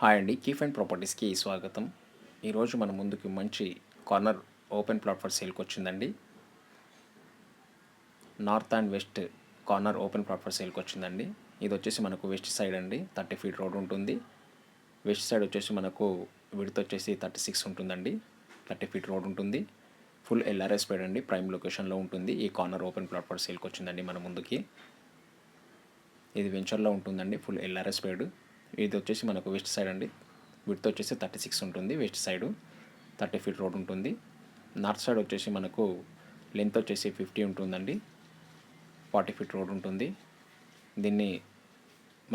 Hi అండి, కీఫ్ and ప్రాపర్టీస్కి స్వాగతం. ఈరోజు మన ముందుకి మంచి కార్నర్ ఓపెన్ ప్లాట్ ఫర్ సేల్కి వచ్చిందండి. North and west corner open plot for సేల్కి వచ్చిందండి. ఇది వచ్చేసి మనకు వెస్ట్ సైడ్ అండి, 30 ఫీట్ రోడ్ ఉంటుంది. వెస్ట్ సైడ్ వచ్చేసి మనకు విడ్త్ వచ్చేసి 36 ఉంటుందండి. 30 ఫీట్ రోడ్ ఉంటుంది. ఫుల్ ఎల్ఆర్ఎస్ పేడ్ అండి, ప్రైమ్ లొకేషన్లో ఉంటుంది. ఈ కార్నర్ ఓపెన్ ప్లాట్ ఫర్ సేల్కి వచ్చిందండి మన ముందుకి. ఇది వెంచర్లో ఉంటుందండి, ఫుల్ ఎల్ఆర్ఎస్ పేడ్. ఇది వచ్చేసి మనకు వెస్ట్ సైడ్ అండి. విడ్త్ వచ్చేసి 36 ఉంటుంది. వెస్ట్ సైడు 30 ఫీట్ రోడ్ ఉంటుంది. నార్త్ సైడ్ వచ్చేసి మనకు లెంత్ వచ్చేసి 50 ఉంటుందండి. 40 ఫీట్ రోడ్ ఉంటుంది. దీన్ని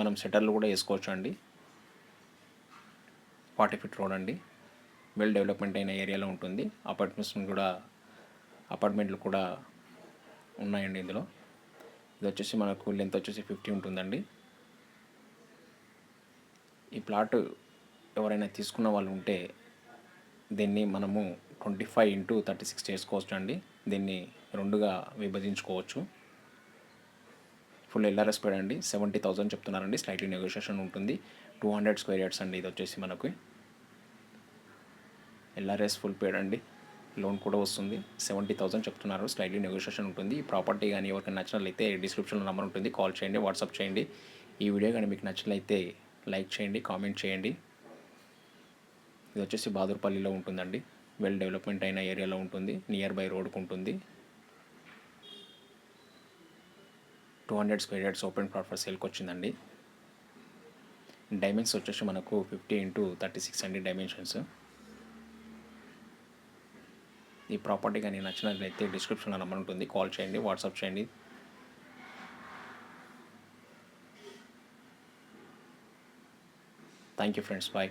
మనం సెటర్లు కూడా వేసుకోవచ్చు అండి. 40 ఫీట్ రోడ్ అండి, వెల్ డెవలప్మెంట్ అయిన ఏరియాలో ఉంటుంది. అపార్ట్మెంట్లు కూడా ఉన్నాయండి ఇందులో. ఇది వచ్చేసి మనకు లెంత్ వచ్చేసి 50 ఉంటుందండి. ఈ ప్లాట్ ఎవరైనా తీసుకున్న వాళ్ళు ఉంటే దీన్ని మనము 25x36 చేసుకోవచ్చు అండి. దీన్ని రెండుగా విభజించుకోవచ్చు. ఫుల్ ఎల్ఆర్ఎస్ పేడ్ అండి, 70,000 చెప్తున్నారండి. స్లైట్లీ నెగోషియేషన్ ఉంటుంది. 200 స్క్వేర్ యార్డ్స్ అండి. ఇది వచ్చేసి మనకు ఎల్ఆర్ఎస్ ఫుల్ పేడ్ అండి, లోన్ కూడా వస్తుంది. 70,000 చెప్తున్నారు. స్లైట్లీ నెగోషియేషన్ ఉంటుంది. ఈ ప్రాపర్టీ కానీ ఎవరికైనా నచ్చినట్లయితే డిస్క్రిప్షన్లో నెంబర్ ఉంటుంది, కాల్ చేయండి, వాట్సాప్ చేయండి. ఈ వీడియో కానీ మీకు నచ్చినట్లయితే లైక్ చేయండి, కామెంట్ చేయండి. ఇది వచ్చేసి బాదూర్పల్లిలో ఉంటుందండి, వెల్ డెవలప్మెంట్ అయిన ఏరియాలో ఉంటుంది. నియర్ బై రోడ్కు ఉంటుంది. 200 square yards open plot for సేల్కి వచ్చిందండి. డైమెన్షన్స్ వచ్చేసి మనకు 50x36 అండి డైమెన్షన్స్. ఈ ప్రాపర్టీ కానీ నచ్చినట్లయితే డిస్క్రిప్షన్లో నెంబర్ ఉంటుంది, కాల్ చేయండి, వాట్సాప్ చేయండి. Thank you friends, bye.